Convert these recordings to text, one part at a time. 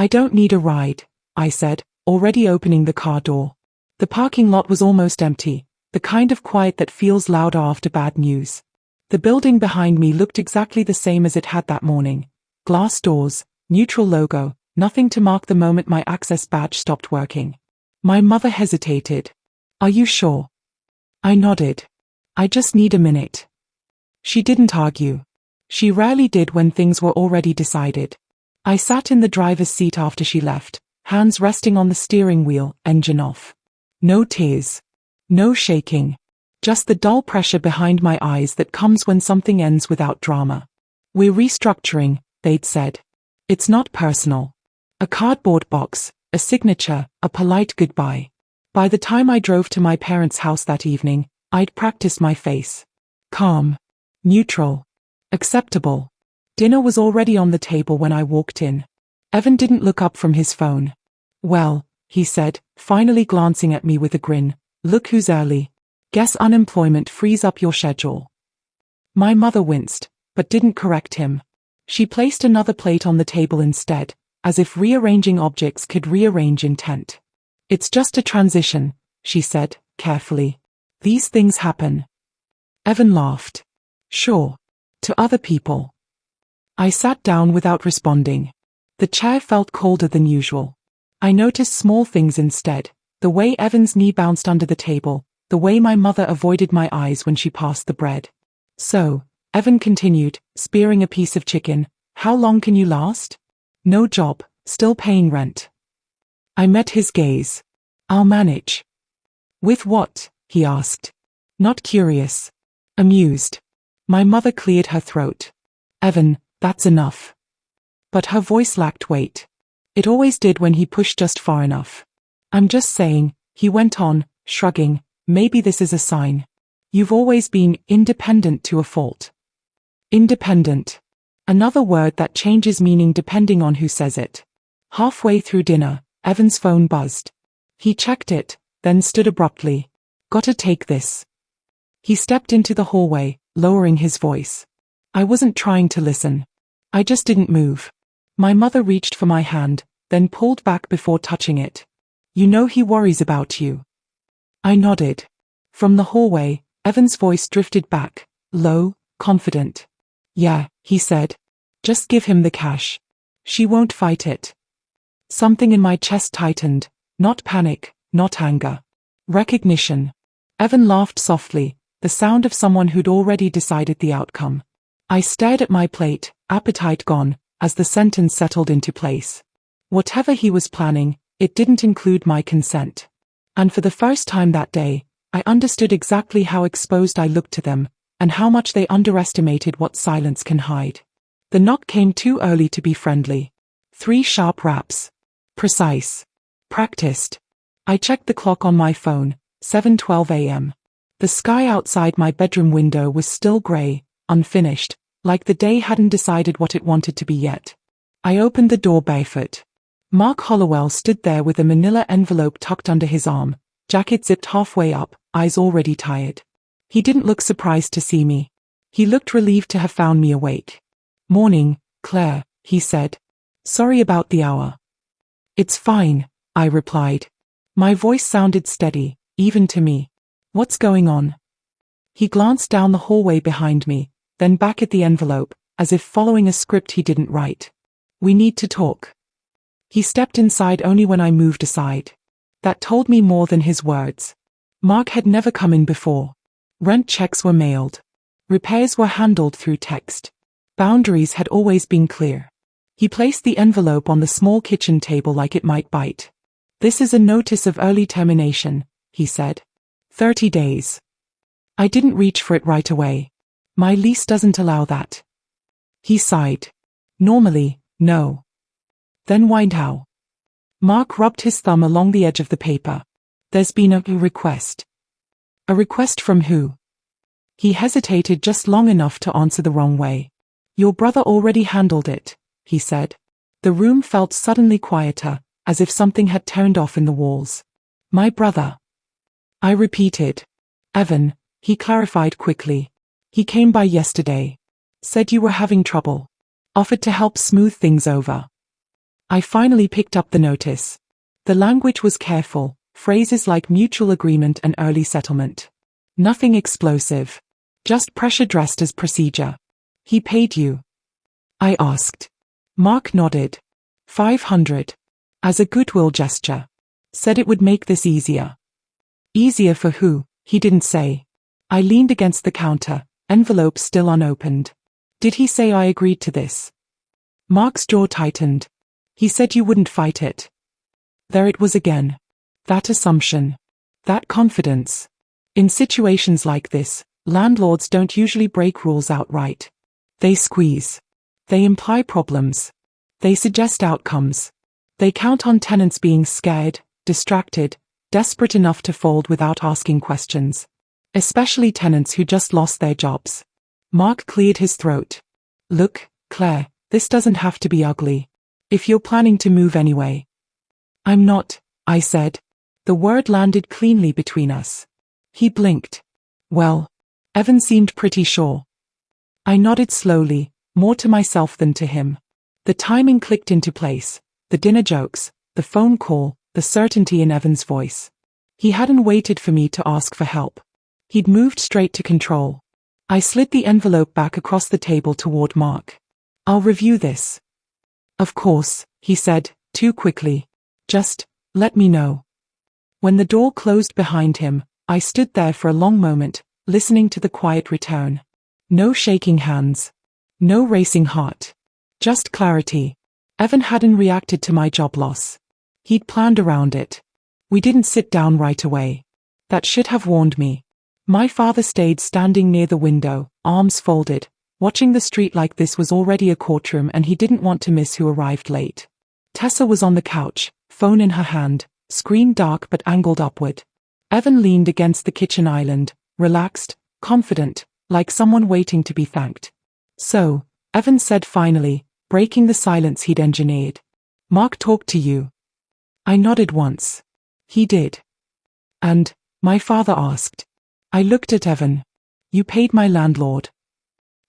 I don't need a ride, I said, already opening the car door. The parking lot was almost empty, the kind of quiet that feels louder after bad news. The building behind me looked exactly the same as it had that morning. Glass doors, neutral logo, nothing to mark the moment my access badge stopped working. My mother hesitated. Are you sure? I nodded. I just need a minute. She didn't argue. She rarely did when things were already decided. I sat in the driver's seat after she left, hands resting on the steering wheel, engine off. No tears. No shaking. Just the dull pressure behind my eyes that comes when something ends without drama. We're restructuring, they'd said. It's not personal. A cardboard box, a signature, a polite goodbye. By the time I drove to my parents' house that evening, I'd practiced my face. Calm. Neutral. Acceptable. Dinner was already on the table when I walked in. Evan didn't look up from his phone. Well, he said, finally glancing at me with a grin, look who's early. Guess unemployment frees up your schedule. My mother winced, but didn't correct him. She placed another plate on the table instead, as if rearranging objects could rearrange intent. It's just a transition, she said, carefully. These things happen. Evan laughed. Sure. To other people. I sat down without responding. The chair felt colder than usual. I noticed small things instead, the way Evan's knee bounced under the table, the way my mother avoided my eyes when she passed the bread. So, Evan continued, spearing a piece of chicken, how long can you last? No job, still paying rent. I met his gaze. I'll manage. With what? He asked. Not curious. Amused. My mother cleared her throat. Evan, that's enough. But her voice lacked weight. It always did when he pushed just far enough. I'm just saying, he went on, shrugging, maybe this is a sign. You've always been independent to a fault. Independent. Another word that changes meaning depending on who says it. Halfway through dinner, Evan's phone buzzed. He checked it, then stood abruptly. Gotta take this. He stepped into the hallway, lowering his voice. I wasn't trying to listen. I just didn't move. My mother reached for my hand, then pulled back before touching it. You know he worries about you. I nodded. From the hallway, Evan's voice drifted back, low, confident. Yeah, he said. Just give him the cash. She won't fight it. Something in my chest tightened, not panic, not anger. Recognition. Evan laughed softly, the sound of someone who'd already decided the outcome. I stared at my plate, appetite gone, as the sentence settled into place. Whatever he was planning, it didn't include my consent. And for the first time that day, I understood exactly how exposed I looked to them, and how much they underestimated what silence can hide. The knock came too early to be friendly. 3 sharp raps. Precise. Practiced. I checked the clock on my phone, 7:12 a.m. The sky outside my bedroom window was still grey, unfinished, like the day hadn't decided what it wanted to be yet. I opened the door barefoot. Mark Hollowell stood there with a manila envelope tucked under his arm, jacket zipped halfway up, eyes already tired. He didn't look surprised to see me. He looked relieved to have found me awake. Morning, Claire, he said. Sorry about the hour. It's fine, I replied. My voice sounded steady, even to me. What's going on? He glanced down the hallway behind me, then back at the envelope, as if following a script he didn't write. We need to talk. He stepped inside only when I moved aside. That told me more than his words. Mark had never come in before. Rent checks were mailed. Repairs were handled through text. Boundaries had always been clear. He placed the envelope on the small kitchen table like it might bite. This is a notice of early termination, he said. 30 days. I didn't reach for it right away. My lease doesn't allow that. He sighed. Normally, no. Then why now? Mark rubbed his thumb along the edge of the paper. There's been a request. A request from who? He hesitated just long enough to answer the wrong way. Your brother already handled it, he said. The room felt suddenly quieter, as if something had turned off in the walls. My brother. I repeated. Evan, he clarified quickly. He came by yesterday. Said you were having trouble. Offered to help smooth things over. I finally picked up the notice. The language was careful, phrases like mutual agreement and early settlement. Nothing explosive. Just pressure dressed as procedure. He paid you? I asked. Mark nodded. 500. As a goodwill gesture. Said it would make this easier. Easier for who? He didn't say. I leaned against the counter, envelope still unopened. Did he say I agreed to this? Mark's jaw tightened. He said you wouldn't fight it. There it was again. That assumption. That confidence. In situations like this, landlords don't usually break rules outright. They squeeze. They imply problems. They suggest outcomes. They count on tenants being scared, distracted, desperate enough to fold without asking questions. Especially tenants who just lost their jobs. Mark cleared his throat. Look, Claire, this doesn't have to be ugly. If you're planning to move anyway. I'm not, I said. The word landed cleanly between us. He blinked. Well, Evan seemed pretty sure. I nodded slowly, more to myself than to him. The timing clicked into place. The dinner jokes, the phone call, the certainty in Evan's voice. He hadn't waited for me to ask for help. He'd moved straight to control. I slid the envelope back across the table toward Mark. I'll review this. Of course, he said, too quickly. Just, let me know. When the door closed behind him, I stood there for a long moment, listening to the quiet return. No shaking hands. No racing heart. Just clarity. Evan hadn't reacted to my job loss. He'd planned around it. We didn't sit down right away. That should have warned me. My father stayed standing near the window, arms folded, watching the street like this was already a courtroom and he didn't want to miss who arrived late. Tessa was on the couch, phone in her hand, screen dark but angled upward. Evan leaned against the kitchen island, relaxed, confident, like someone waiting to be thanked. So, Evan said finally, breaking the silence he'd engineered. Mark talked to you. I nodded once. He did. And, my father asked. I looked at Evan. You paid my landlord.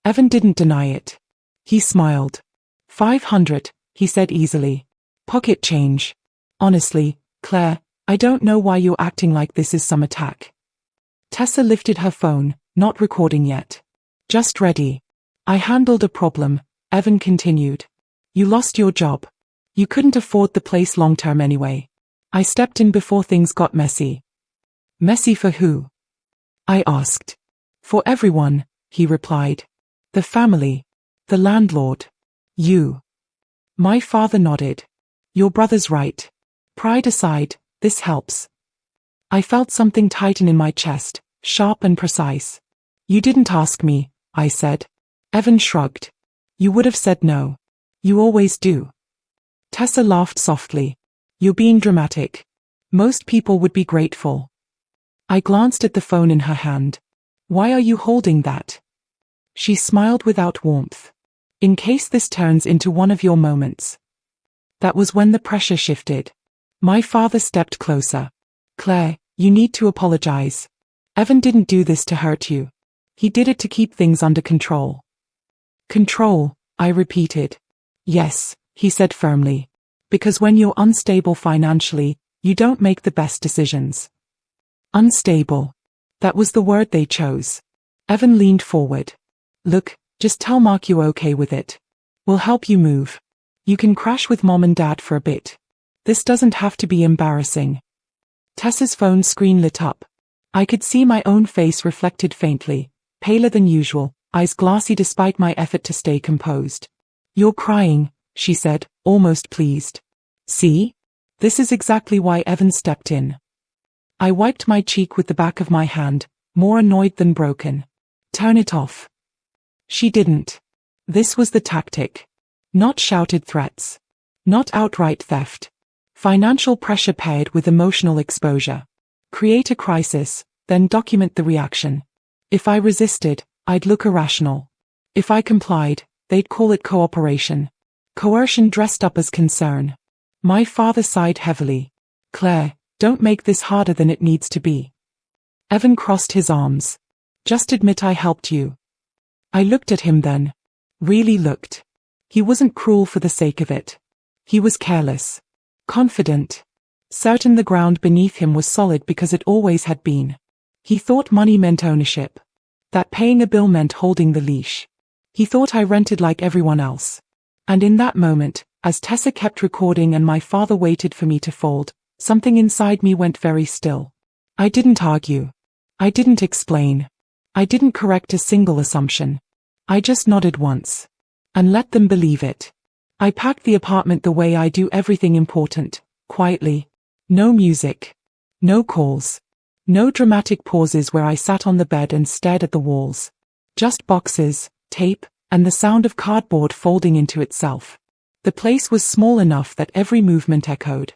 Evan didn't deny it. He smiled. 500, he said easily. Pocket change. Honestly, Claire, I don't know why you're acting like this is some attack. Tessa lifted her phone, not recording yet. Just ready. I handled a problem, Evan continued. You lost your job. You couldn't afford the place long-term anyway. I stepped in before things got messy. Messy for who? I asked. For everyone, he replied. The family. The landlord. You. My father nodded. Your brother's right. Pride aside, this helps. I felt something tighten in my chest, sharp and precise. You didn't ask me, I said. Evan shrugged. You would have said no. You always do. Tessa laughed softly. You're being dramatic. Most people would be grateful. I glanced at the phone in her hand. Why are you holding that? She smiled without warmth. In case this turns into one of your moments. That was when the pressure shifted. My father stepped closer. Claire, you need to apologize. Evan didn't do this to hurt you. He did it to keep things under control. Control, I repeated. Yes, he said firmly. Because when you're unstable financially, you don't make the best decisions. Unstable. That was the word they chose. Evan leaned forward. Look, just tell Mark you're okay with it. We'll help you move. You can crash with Mom and Dad for a bit. This doesn't have to be embarrassing. Tessa's phone screen lit up. I could see my own face reflected faintly, paler than usual, eyes glassy despite my effort to stay composed. You're crying, she said, almost pleased. See? This is exactly why Evan stepped in. I wiped my cheek with the back of my hand, more annoyed than broken. Turn it off. She didn't. This was the tactic. Not shouted threats. Not outright theft. Financial pressure paired with emotional exposure. Create a crisis, then document the reaction. If I resisted, I'd look irrational. If I complied, they'd call it cooperation. Coercion dressed up as concern. My father sighed heavily. Claire, don't make this harder than it needs to be. Evan crossed his arms. Just admit I helped you. I looked at him then. Really looked. He wasn't cruel for the sake of it. He was careless. Confident. Certain the ground beneath him was solid because it always had been. He thought money meant ownership. That paying a bill meant holding the leash. He thought I rented like everyone else. And in that moment, as Tessa kept recording and my father waited for me to fold, something inside me went very still. I didn't argue. I didn't explain. I didn't correct a single assumption. I just nodded once. And let them believe it. I packed the apartment the way I do everything important, quietly. No music. No calls. No dramatic pauses where I sat on the bed and stared at the walls. Just boxes, tape, and the sound of cardboard folding into itself. The place was small enough that every movement echoed.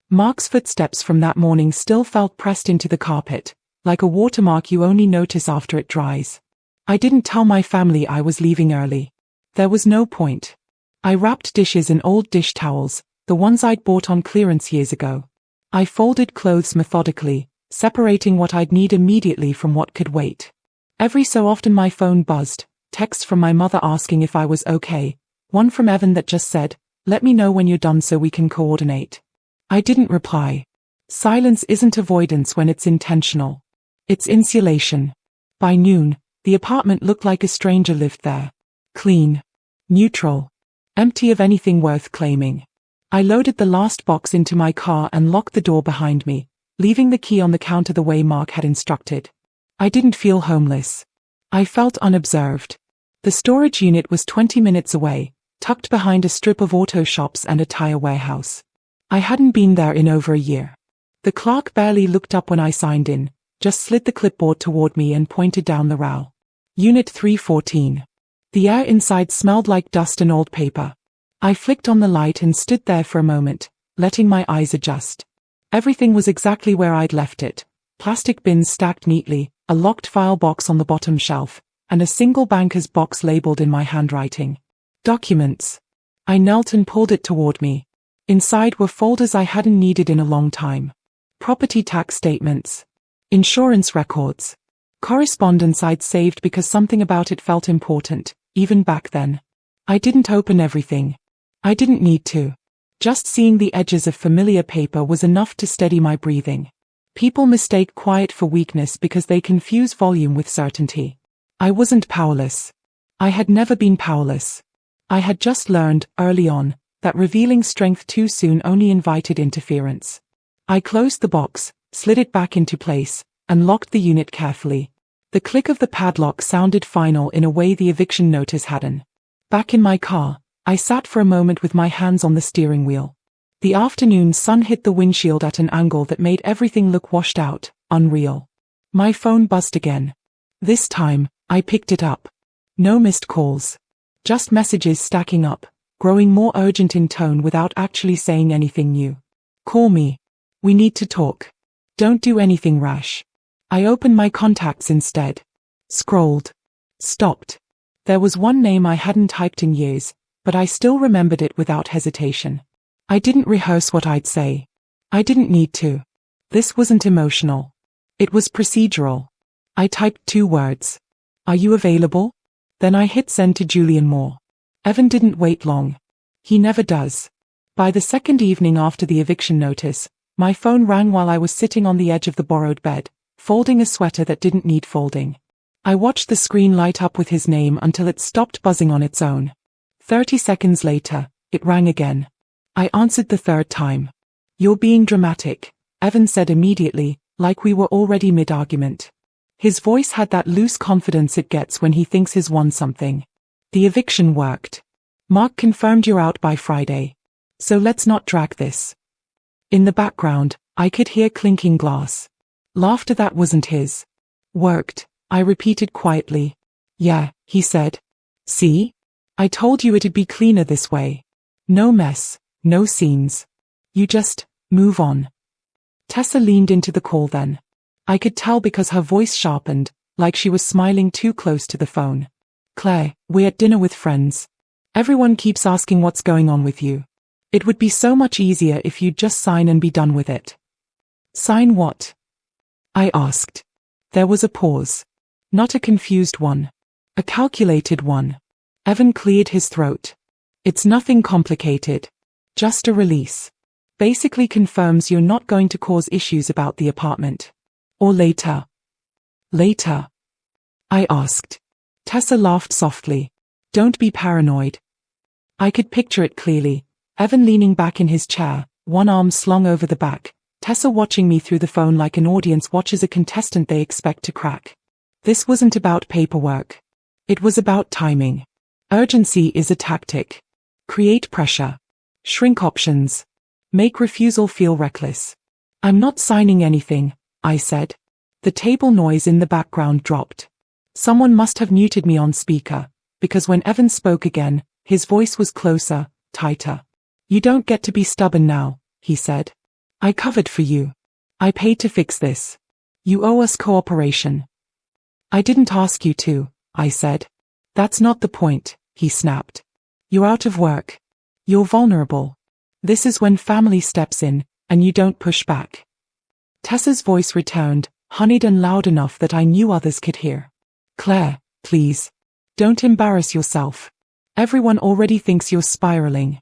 Mark's footsteps from that morning still felt pressed into the carpet, like a watermark you only notice after it dries. I didn't tell my family I was leaving early. There was no point. I wrapped dishes in old dish towels, the ones I'd bought on clearance years ago. I folded clothes methodically, separating what I'd need immediately from what could wait. Every so often my phone buzzed, texts from my mother asking if I was okay, one from Evan that just said, "Let me know when you're done so we can coordinate." I didn't reply. Silence isn't avoidance when it's intentional. It's insulation. By noon, the apartment looked like a stranger lived there. Clean. Neutral. Empty of anything worth claiming. I loaded the last box into my car and locked the door behind me, leaving the key on the counter the way Mark had instructed. I didn't feel homeless. I felt unobserved. The storage unit was 20 minutes away, tucked behind a strip of auto shops and a tire warehouse. I hadn't been there in over a year. The clerk barely looked up when I signed in, just slid the clipboard toward me and pointed down the row. Unit 314. The air inside smelled like dust and old paper. I flicked on the light and stood there for a moment, letting my eyes adjust. Everything was exactly where I'd left it. Plastic bins stacked neatly, a locked file box on the bottom shelf, and a single banker's box labeled in my handwriting. Documents. I knelt and pulled it toward me. Inside were folders I hadn't needed in a long time. Property tax statements. Insurance records. Correspondence I'd saved because something about it felt important, even back then. I didn't open everything. I didn't need to. Just seeing the edges of familiar paper was enough to steady my breathing. People mistake quiet for weakness because they confuse volume with certainty. I wasn't powerless. I had never been powerless. I had just learned, early on, that revealing strength too soon only invited interference. I closed the box, slid it back into place, and locked the unit carefully. The click of the padlock sounded final in a way the eviction notice hadn't. Back in my car, I sat for a moment with my hands on the steering wheel. The afternoon sun hit the windshield at an angle that made everything look washed out, unreal. My phone buzzed again. This time, I picked it up. No missed calls. Just messages stacking up, growing more urgent in tone without actually saying anything new. Call me. We need to talk. Don't do anything rash. I opened my contacts instead. Scrolled. Stopped. There was one name I hadn't typed in years, but I still remembered it without hesitation. I didn't rehearse what I'd say. I didn't need to. This wasn't emotional. It was procedural. I typed 2 words. Are you available? Then I hit send to Julian Moore. Evan didn't wait long. He never does. By the second evening after the eviction notice, my phone rang while I was sitting on the edge of the borrowed bed, folding a sweater that didn't need folding. I watched the screen light up with his name until it stopped buzzing on its own. 30 seconds later, it rang again. I answered the third time. You're being dramatic, Evan said immediately, like we were already mid-argument. His voice had that loose confidence it gets when he thinks he's won something. The eviction worked. Mark confirmed you're out by Friday. So let's not drag this. In the background, I could hear clinking glass. Laughter that wasn't his. Worked, I repeated quietly. Yeah, he said. See? I told you it'd be cleaner this way. No mess, no scenes. You just, move on. Tessa leaned into the call then. I could tell because her voice sharpened, like she was smiling too close to the phone. Claire, we're at dinner with friends. Everyone keeps asking what's going on with you. It would be so much easier if you'd just sign and be done with it. Sign what? I asked. There was a pause. Not a confused one. A calculated one. Evan cleared his throat. It's nothing complicated. Just a release. Basically confirms you're not going to cause issues about the apartment. Or later. Later? I asked. Tessa laughed softly. Don't be paranoid. I could picture it clearly. Evan leaning back in his chair, one arm slung over the back. Tessa watching me through the phone like an audience watches a contestant they expect to crack. This wasn't about paperwork. It was about timing. Urgency is a tactic. Create pressure. Shrink options. Make refusal feel reckless. I'm not signing anything, I said. The table noise in the background dropped. Someone must have muted me on speaker, because when Evan spoke again, his voice was closer, tighter. You don't get to be stubborn now, he said. I covered for you. I paid to fix this. You owe us cooperation. I didn't ask you to, I said. That's not the point, he snapped. You're out of work. You're vulnerable. This is when family steps in, and you don't push back. Tessa's voice returned, honeyed and loud enough that I knew others could hear. Claire, please. Don't embarrass yourself. Everyone already thinks you're spiraling.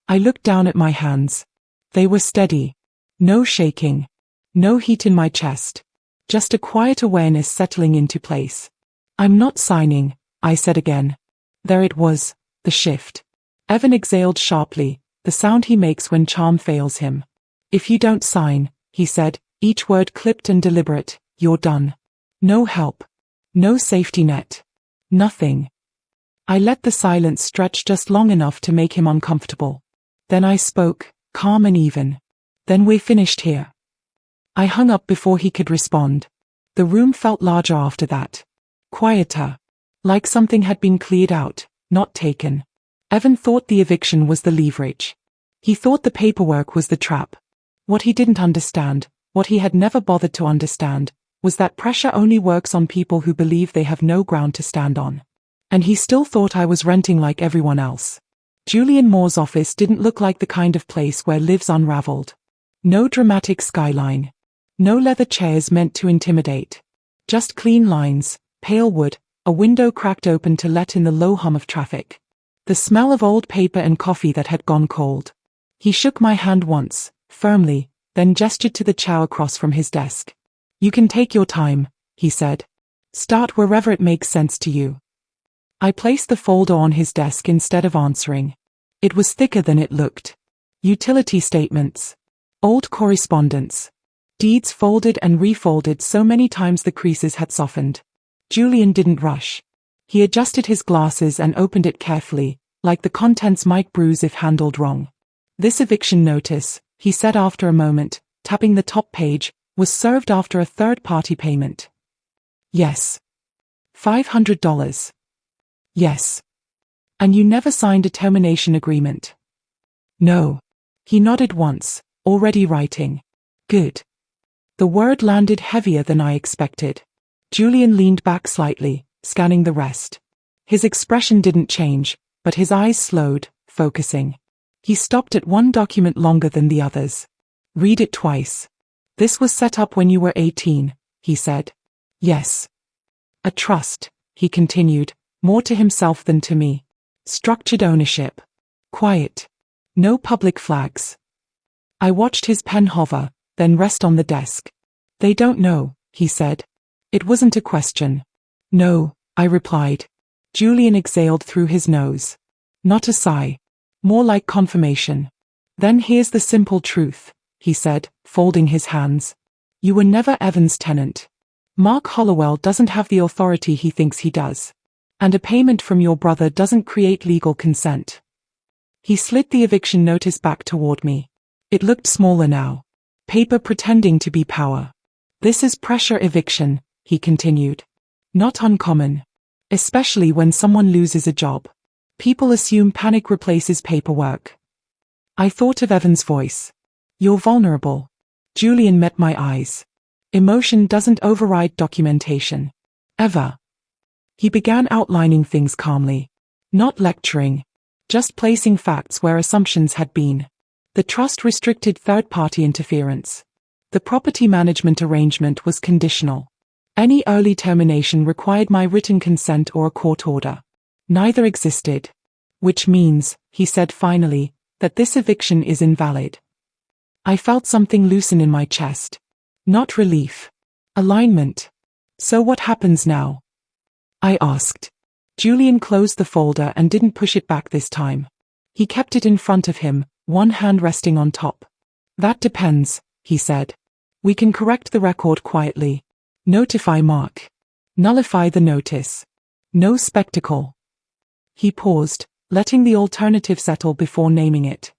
I looked down at my hands. They were steady. No shaking. No heat in my chest. Just a quiet awareness settling into place. I'm not signing, I said again. There it was, the shift. Evan exhaled sharply, the sound he makes when charm fails him. If you don't sign, he said, each word clipped and deliberate, you're done. No help. No safety net. Nothing. I let the silence stretch just long enough to make him uncomfortable. Then I spoke, calm and even. Then we're finished here. I hung up before he could respond. The room felt larger after that. Quieter. Like something had been cleared out, not taken. Evan thought the eviction was the leverage. He thought the paperwork was the trap. What he didn't understand, what he had never bothered to understand, was that pressure only works on people who believe they have no ground to stand on. And he still thought I was renting like everyone else. Julian Moore's office didn't look like the kind of place where lives unraveled. No dramatic skyline. No leather chairs meant to intimidate. Just clean lines, pale wood, a window cracked open to let in the low hum of traffic. The smell of old paper and coffee that had gone cold. He shook my hand once, firmly, then gestured to the chair across from his desk. You can take your time, he said. Start wherever it makes sense to you. I placed the folder on his desk instead of answering. It was thicker than it looked. Utility statements. Old correspondence. Deeds folded and refolded so many times the creases had softened. Julian didn't rush. He adjusted his glasses and opened it carefully, like the contents might bruise if handled wrong. This eviction notice, he said after a moment, tapping the top page, was served after a third-party payment. Yes. $500. Yes. And you never signed a termination agreement? No. He nodded once, already writing. Good. The word landed heavier than I expected. Julian leaned back slightly, scanning the rest. His expression didn't change, but his eyes slowed, focusing. He stopped at one document longer than the others. Read it twice. This was set up when you were 18, he said. Yes. A trust, he continued, more to himself than to me. Structured ownership. Quiet. No public flags. I watched his pen hover, then rest on the desk. They don't know, he said. It wasn't a question. No, I replied. Julian exhaled through his nose. Not a sigh. More like confirmation. Then here's the simple truth, he said, folding his hands. You were never Evan's tenant. Mark Hollowell doesn't have the authority he thinks he does. And a payment from your brother doesn't create legal consent. He slid the eviction notice back toward me. It looked smaller now. Paper pretending to be power. This is pressure eviction, he continued. Not uncommon. Especially when someone loses a job. People assume panic replaces paperwork. I thought of Evan's voice. You're vulnerable. Julian met my eyes. Emotion doesn't override documentation. Ever. He began outlining things calmly. Not lecturing. Just placing facts where assumptions had been. The trust restricted third-party interference. The property management arrangement was conditional. Any early termination required my written consent or a court order. Neither existed. Which means, he said finally, that this eviction is invalid. I felt something loosen in my chest. Not relief. Alignment. So what happens now? I asked. Julian closed the folder and didn't push it back this time. He kept it in front of him, one hand resting on top. That depends, he said. We can correct the record quietly. Notify Mark. Nullify the notice. No spectacle. He paused, letting the alternative settle before naming it.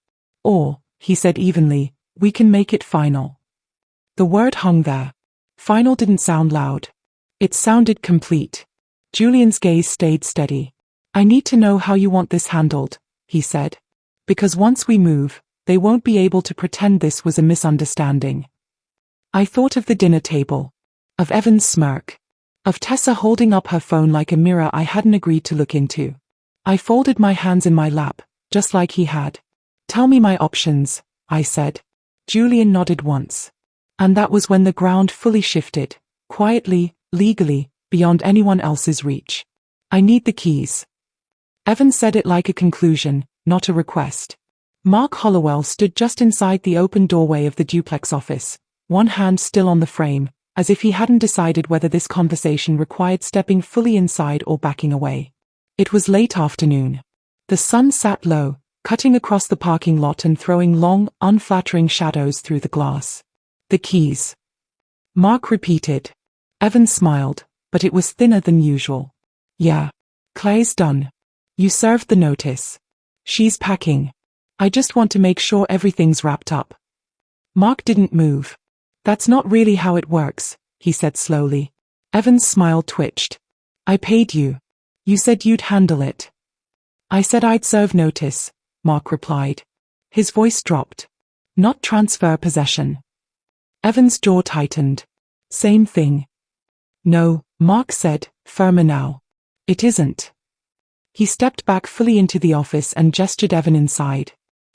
Or, he said evenly, we can make it final. The word hung there. Final didn't sound loud. It sounded complete. Julian's gaze stayed steady. I need to know how you want this handled, he said. Because once we move, they won't be able to pretend this was a misunderstanding. I thought of the dinner table. Of Evan's smirk. Of Tessa holding up her phone like a mirror I hadn't agreed to look into. I folded my hands in my lap, just like he had. Tell me my options, I said. Julian nodded once. And that was when the ground fully shifted, quietly, legally, beyond anyone else's reach. I need the keys. Evan said it like a conclusion, not a request. Mark Hollowell stood just inside the open doorway of the duplex office, one hand still on the frame, as if he hadn't decided whether this conversation required stepping fully inside or backing away. It was late afternoon. The sun sat low, cutting across the parking lot and throwing long, unflattering shadows through the glass. The keys. Mark repeated. Evan smiled, but it was thinner than usual. Yeah. Clay's done. You served the notice. She's packing. I just want to make sure everything's wrapped up. Mark didn't move. That's not really how it works, he said slowly. Evan's smile twitched. I paid you. You said you'd handle it. I said I'd serve notice, Mark replied. His voice dropped. Not transfer possession. Evan's jaw tightened. Same thing. No, Mark said, firmer now. It isn't. He stepped back fully into the office and gestured Evan inside.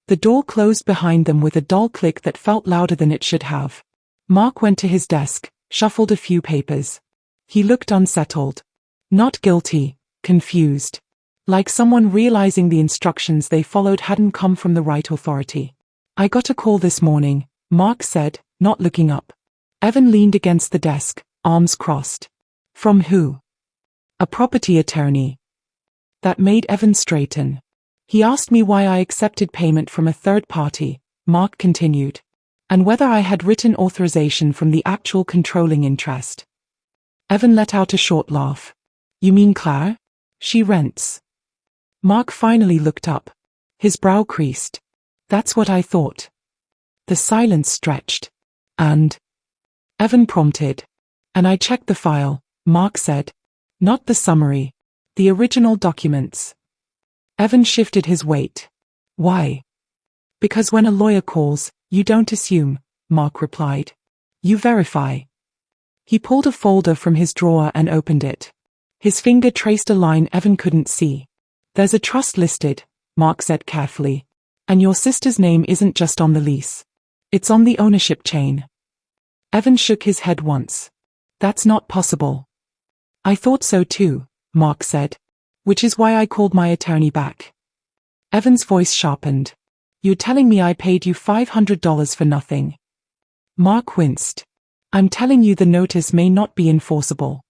The door closed behind them with a dull click that felt louder than it should have. Mark went to his desk, shuffled a few papers. He looked unsettled. Not guilty, confused. Like someone realizing the instructions they followed hadn't come from the right authority. I got a call this morning, Mark said, not looking up. Evan leaned against the desk, arms crossed. From who? A property attorney. That made Evan straighten. He asked me why I accepted payment from a third party, Mark continued. And whether I had written authorization from the actual controlling interest. Evan let out a short laugh. You mean Claire? She rents. Mark finally looked up. His brow creased. That's what I thought. The silence stretched. And? Evan prompted. And I checked the file, Mark said. Not the summary. The original documents. Evan shifted his weight. Why? Because when a lawyer calls, you don't assume, Mark replied. You verify. He pulled a folder from his drawer and opened it. His finger traced a line Evan couldn't see. There's a trust listed, Mark said carefully. And your sister's name isn't just on the lease. It's on the ownership chain. Evan shook his head once. That's not possible. I thought so too, Mark said. Which is why I called my attorney back. Evan's voice sharpened. You're telling me I paid you $500 for nothing. Mark winced. I'm telling you the notice may not be enforceable.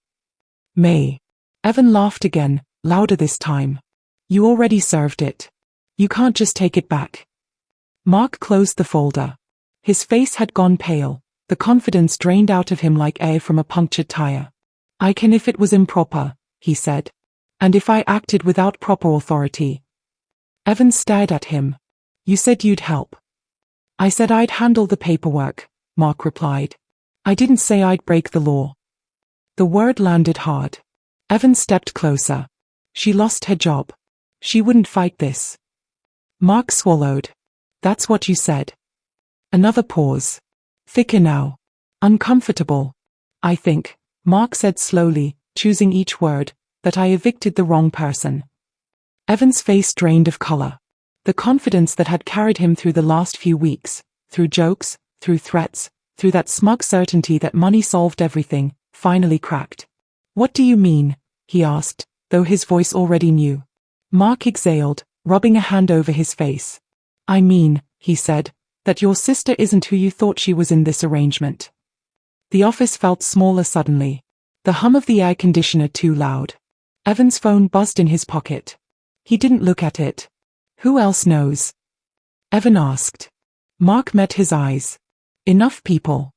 May. Evan laughed again, louder this time. You already served it. You can't just take it back. Mark closed the folder. His face had gone pale, the confidence drained out of him like air from a punctured tire. I can if it was improper, he said. And if I acted without proper authority. Evan stared at him. You said you'd help. I said I'd handle the paperwork, Mark replied. I didn't say I'd break the law. The word landed hard. Evan stepped closer. She lost her job. She wouldn't fight this. Mark swallowed. That's what you said. Another pause. Thicker now. Uncomfortable. I think, Mark said slowly, choosing each word, that I evicted the wrong person. Evan's face drained of color. The confidence that had carried him through the last few weeks, through jokes, through threats, through that smug certainty that money solved everything, finally cracked. What do you mean? He asked, though his voice already knew. Mark exhaled, rubbing a hand over his face. I mean, he said, that your sister isn't who you thought she was in this arrangement. The office felt smaller suddenly. The hum of the air conditioner too loud. Evan's phone buzzed in his pocket. He didn't look at it. Who else knows? Evan asked. Mark met his eyes. Enough people.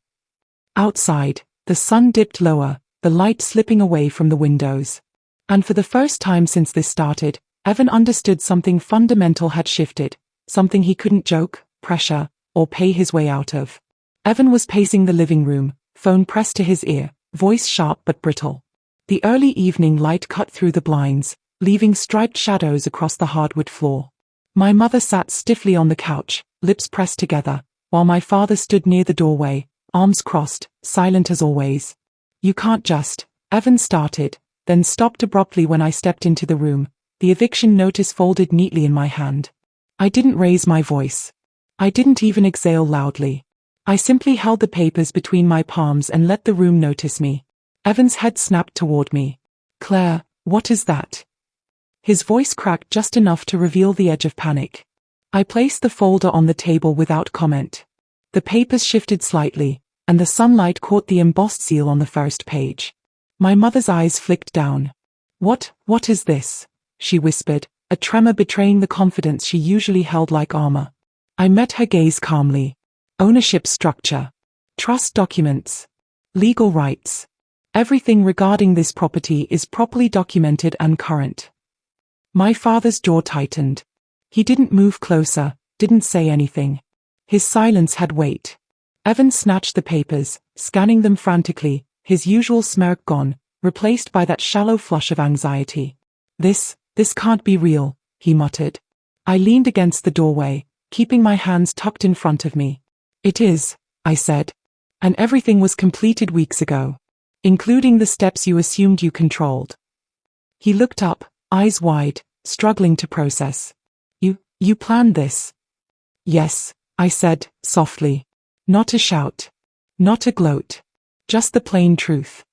Outside, the sun dipped lower, the light slipping away from the windows. And for the first time since this started, Evan understood something fundamental had shifted, something he couldn't joke, pressure, or pay his way out of. Evan was pacing the living room, phone pressed to his ear, voice sharp but brittle. The early evening light cut through the blinds, leaving striped shadows across the hardwood floor. My mother sat stiffly on the couch, lips pressed together, while my father stood near the doorway, arms crossed, silent as always. You can't just, Evan started, then stopped abruptly when I stepped into the room, the eviction notice folded neatly in my hand. I didn't raise my voice. I didn't even exhale loudly. I simply held the papers between my palms and let the room notice me. Evan's head snapped toward me. Claire, what is that? His voice cracked just enough to reveal the edge of panic. I placed the folder on the table without comment. The papers shifted slightly, and the sunlight caught the embossed seal on the first page. My mother's eyes flicked down. What is this? She whispered, a tremor betraying the confidence she usually held like armor. I met her gaze calmly. Ownership structure. Trust documents. Legal rights. Everything regarding this property is properly documented and current. My father's jaw tightened. He didn't move closer, didn't say anything. His silence had weight. Evan snatched the papers, scanning them frantically, his usual smirk gone, replaced by that shallow flush of anxiety. This can't be real, he muttered. I leaned against the doorway, keeping my hands tucked in front of me. It is, I said. And everything was completed weeks ago. Including the steps you assumed you controlled. He looked up, eyes wide, struggling to process. You planned this? Yes, I said, softly. Not a shout. Not a gloat. Just the plain truth.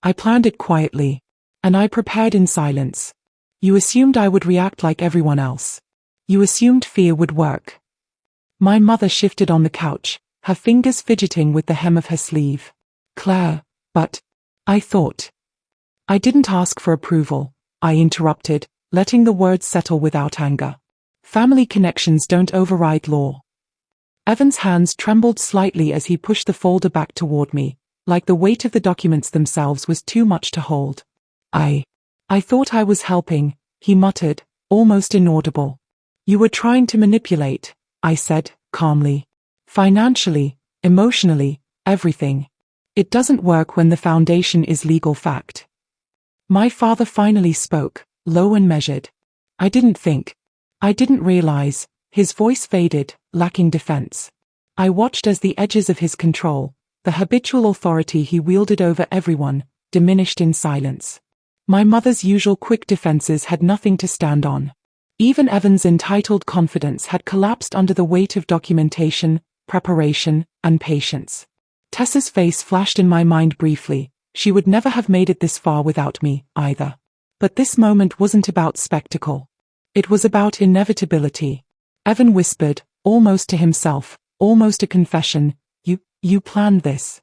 I planned it quietly. And I prepared in silence. You assumed I would react like everyone else. You assumed fear would work. My mother shifted on the couch, her fingers fidgeting with the hem of her sleeve. Claire, but... I thought. I didn't ask for approval, I interrupted, letting the words settle without anger. Family connections don't override law. Evan's hands trembled slightly as he pushed the folder back toward me, like the weight of the documents themselves was too much to hold. I thought I was helping, he muttered, almost inaudible. You were trying to manipulate, I said, calmly. Financially, emotionally, everything. It doesn't work when the foundation is legal fact. My father finally spoke, low and measured. I didn't think. I didn't realize. His voice faded, lacking defense. I watched as the edges of his control, the habitual authority he wielded over everyone, diminished in silence. My mother's usual quick defenses had nothing to stand on. Even Evan's entitled confidence had collapsed under the weight of documentation, preparation, and patience. Tessa's face flashed in my mind briefly. She would never have made it this far without me, either. But this moment wasn't about spectacle. It was about inevitability. Evan whispered, almost to himself, almost a confession, You planned this.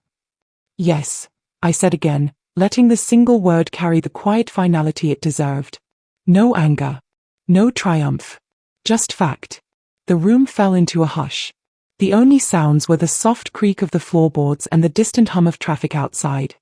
Yes, I said again, letting the single word carry the quiet finality it deserved. No anger. No triumph. Just fact. The room fell into a hush. The only sounds were the soft creak of the floorboards and the distant hum of traffic outside.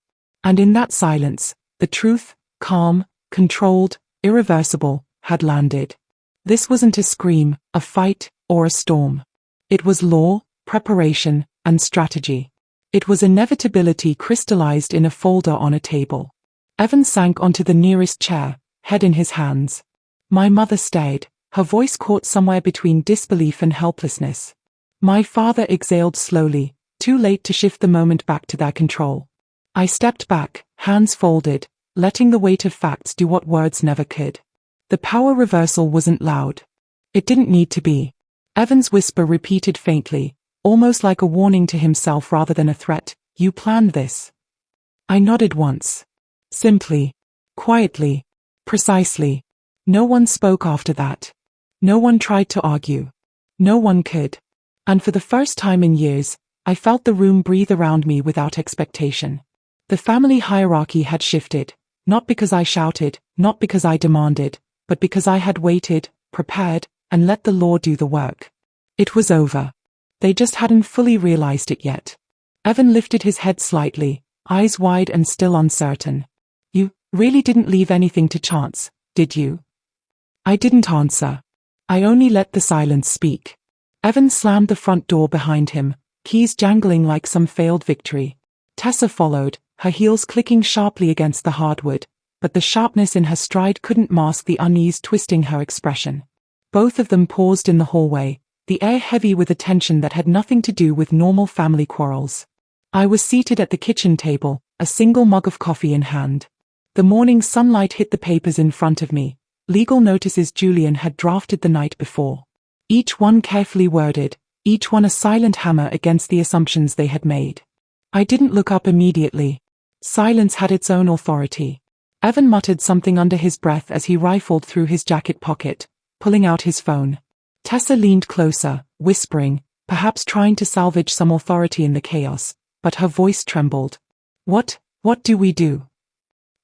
And in that silence, the truth, calm, controlled, irreversible, had landed. This wasn't a scream, a fight, or a storm. It was law, preparation, and strategy. It was inevitability crystallized in a folder on a table. Evan sank onto the nearest chair, head in his hands. My mother stared, her voice caught somewhere between disbelief and helplessness. My father exhaled slowly, too late to shift the moment back to their control. I stepped back, hands folded, letting the weight of facts do what words never could. The power reversal wasn't loud. It didn't need to be. Evan's whisper repeated faintly, almost like a warning to himself rather than a threat. You planned this. I nodded once. Simply. Quietly. Precisely. No one spoke after that. No one tried to argue. No one could. And for the first time in years, I felt the room breathe around me without expectation. The family hierarchy had shifted, not because I shouted, not because I demanded, but because I had waited, prepared, and let the law do the work. It was over. They just hadn't fully realized it yet. Evan lifted his head slightly, eyes wide and still uncertain. You really didn't leave anything to chance, did you? I didn't answer. I only let the silence speak. Evan slammed the front door behind him, keys jangling like some failed victory. Tessa followed, her heels clicking sharply against the hardwood, but the sharpness in her stride couldn't mask the unease twisting her expression. Both of them paused in the hallway, the air heavy with a tension that had nothing to do with normal family quarrels. I was seated at the kitchen table, a single mug of coffee in hand. The morning sunlight hit the papers in front of me, legal notices Julian had drafted the night before. Each one carefully worded, each one a silent hammer against the assumptions they had made. I didn't look up immediately. Silence had its own authority. Evan muttered something under his breath as he rifled through his jacket pocket, pulling out his phone. Tessa leaned closer, whispering, perhaps trying to salvage some authority in the chaos, but her voice trembled. What do we do?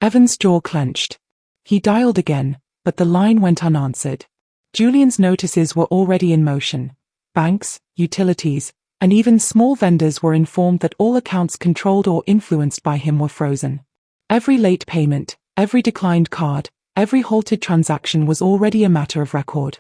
Evan's jaw clenched. He dialed again, but the line went unanswered. Julian's notices were already in motion. Banks, utilities, and even small vendors were informed that all accounts controlled or influenced by him were frozen. Every late payment, every declined card, every halted transaction was already a matter of record.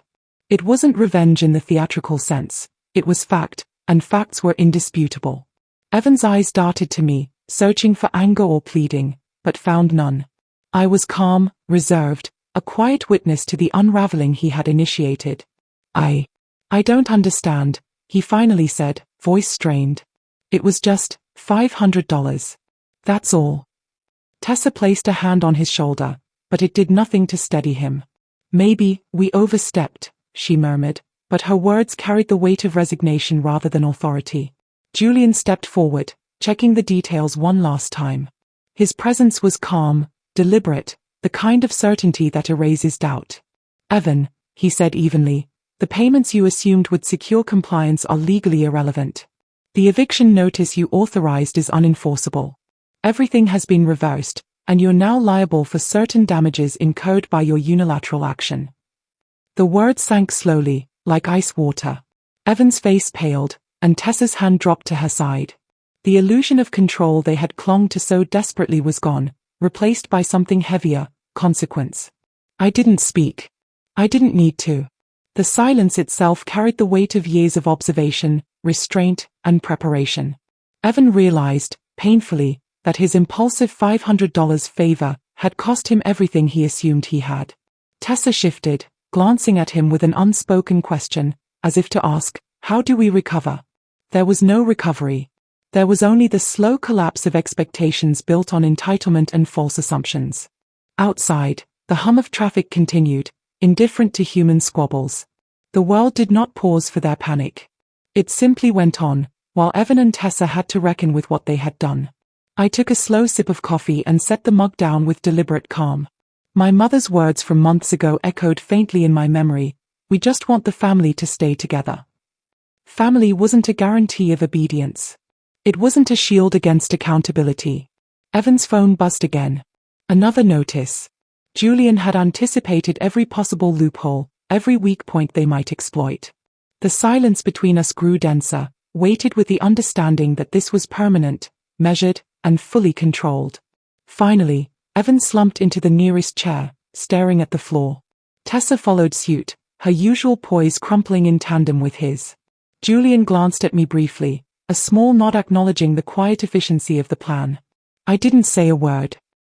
It wasn't revenge in the theatrical sense, it was fact, and facts were indisputable. Evan's eyes darted to me, searching for anger or pleading, but found none. I was calm, reserved, a quiet witness to the unraveling he had initiated. I don't understand, he finally said, voice strained. It was just $500. That's all. Tessa placed a hand on his shoulder, but it did nothing to steady him. Maybe we overstepped, she murmured, but her words carried the weight of resignation rather than authority. Julian stepped forward, checking the details one last time. His presence was calm, deliberate, the kind of certainty that erases doubt. Evan, he said evenly, the payments you assumed would secure compliance are legally irrelevant. The eviction notice you authorized is unenforceable. Everything has been reversed, and you're now liable for certain damages incurred by your unilateral action. The words sank slowly, like ice water. Evan's face paled, and Tessa's hand dropped to her side. The illusion of control they had clung to so desperately was gone, replaced by something heavier, consequence. I didn't speak. I didn't need to. The silence itself carried the weight of years of observation, restraint, and preparation. Evan realized, painfully, that his impulsive $500 favor had cost him everything he assumed he had. Tessa shifted, glancing at him with an unspoken question, as if to ask, how do we recover? There was no recovery. There was only the slow collapse of expectations built on entitlement and false assumptions. Outside, the hum of traffic continued, indifferent to human squabbles. The world did not pause for their panic. It simply went on, while Evan and Tessa had to reckon with what they had done. I took a slow sip of coffee and set the mug down with deliberate calm. My mother's words from months ago echoed faintly in my memory, we just want the family to stay together. Family wasn't a guarantee of obedience. It wasn't a shield against accountability. Evan's phone buzzed again. Another notice. Julian had anticipated every possible loophole, every weak point they might exploit. The silence between us grew denser, weighted with the understanding that this was permanent, measured, and fully controlled. Finally, Evan slumped into the nearest chair, staring at the floor. Tessa followed suit, her usual poise crumpling in tandem with his. Julian glanced at me briefly, a small nod acknowledging the quiet efficiency of the plan. I didn't say a word.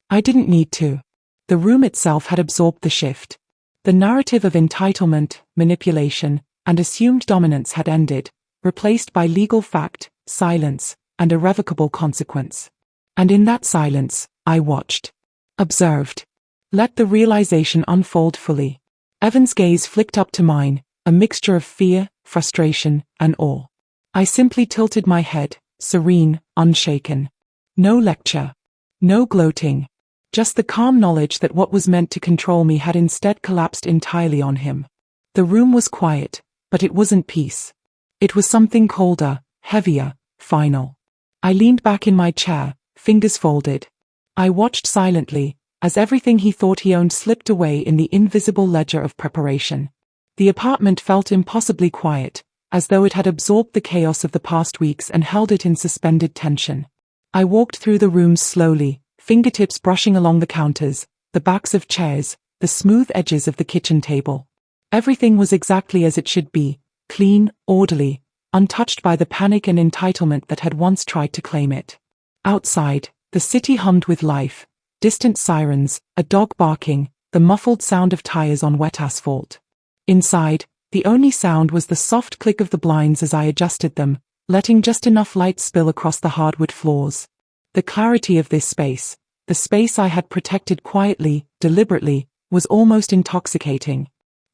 I didn't need to. The room itself had absorbed the shift. The narrative of entitlement, manipulation, and assumed dominance had ended, replaced by legal fact, silence, and irrevocable consequence. And in that silence, I watched. Observed. Let the realization unfold fully. Evan's gaze flicked up to mine, a mixture of fear, frustration, and awe. I simply tilted my head, serene, unshaken. No lecture. No gloating. Just the calm knowledge that what was meant to control me had instead collapsed entirely on him. The room was quiet, but it wasn't peace. It was something colder, heavier, final. I leaned back in my chair, fingers folded. I watched silently, as everything he thought he owned slipped away in the invisible ledger of preparation. The apartment felt impossibly quiet, as though it had absorbed the chaos of the past weeks and held it in suspended tension. I walked through the rooms slowly, fingertips brushing along the counters, the backs of chairs, the smooth edges of the kitchen table. Everything was exactly as it should be, clean, orderly, untouched by the panic and entitlement that had once tried to claim it. Outside, the city hummed with life, distant sirens, a dog barking, the muffled sound of tires on wet asphalt. Inside, the only sound was the soft click of the blinds as I adjusted them, letting just enough light spill across the hardwood floors. The clarity of this space, the space I had protected quietly, deliberately, was almost intoxicating.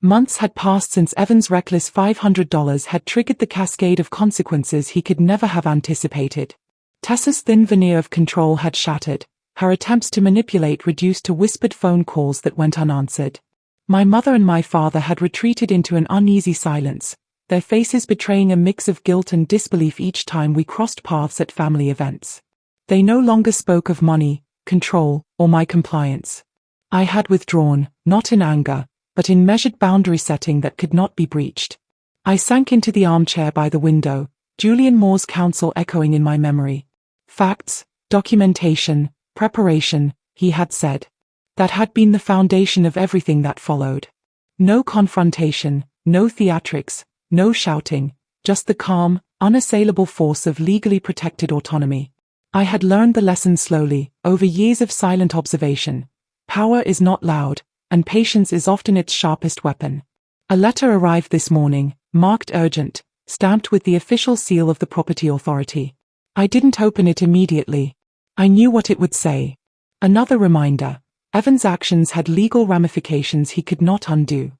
Months had passed since Evan's reckless $500 had triggered the cascade of consequences he could never have anticipated. Tessa's thin veneer of control had shattered, her attempts to manipulate reduced to whispered phone calls that went unanswered. My mother and my father had retreated into an uneasy silence, their faces betraying a mix of guilt and disbelief each time we crossed paths at family events. They no longer spoke of money, control, or my compliance. I had withdrawn, not in anger, but in measured boundary setting that could not be breached. I sank into the armchair by the window, Julian Moore's counsel echoing in my memory. Facts, documentation, preparation, he had said. That had been the foundation of everything that followed. No confrontation, no theatrics, no shouting, just the calm, unassailable force of legally protected autonomy. I had learned the lesson slowly, over years of silent observation. Power is not loud, and patience is often its sharpest weapon. A letter arrived this morning, marked urgent, stamped with the official seal of the property authority. I didn't open it immediately. I knew what it would say. Another reminder. Evan's actions had legal ramifications he could not undo.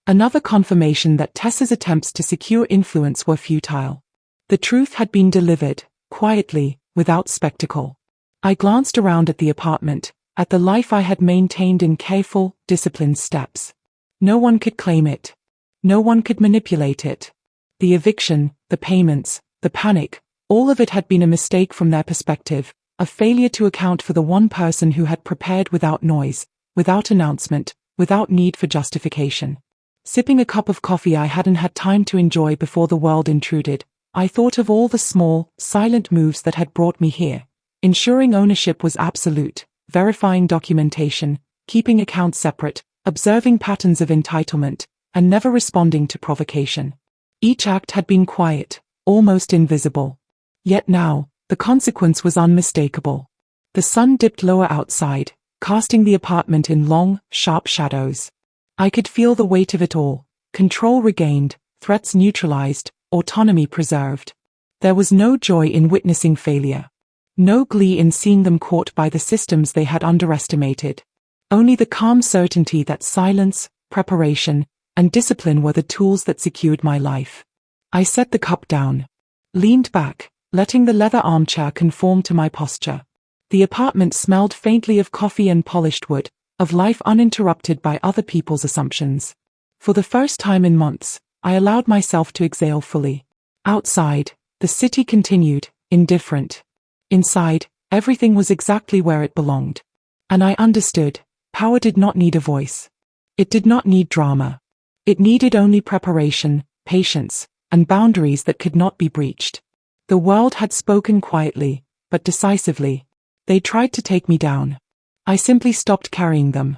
Another confirmation that Tessa's attempts to secure influence were futile. The truth had been delivered, quietly, without spectacle. I glanced around at the apartment, at the life I had maintained in careful, disciplined steps. No one could claim it. No one could manipulate it. The eviction, the payments, the panic, all of it had been a mistake from their perspective, a failure to account for the one person who had prepared without noise, without announcement, without need for justification. Sipping a cup of coffee I hadn't had time to enjoy before the world intruded, I thought of all the small, silent moves that had brought me here. Ensuring ownership was absolute, verifying documentation, keeping accounts separate, observing patterns of entitlement, and never responding to provocation. Each act had been quiet, almost invisible. Yet now, the consequence was unmistakable. The sun dipped lower outside, casting the apartment in long, sharp shadows. I could feel the weight of it all, control regained, threats neutralized, autonomy preserved. There was no joy in witnessing failure. No glee in seeing them caught by the systems they had underestimated. Only the calm certainty that silence, preparation, and discipline were the tools that secured my life. I set the cup down. Leaned back, letting the leather armchair conform to my posture. The apartment smelled faintly of coffee and polished wood, of life uninterrupted by other people's assumptions. For the first time in months, I allowed myself to exhale fully. Outside, the city continued, indifferent. Inside, everything was exactly where it belonged. And I understood, power did not need a voice. It did not need drama. It needed only preparation, patience, and boundaries that could not be breached. The world had spoken quietly, but decisively. They tried to take me down. I simply stopped carrying them.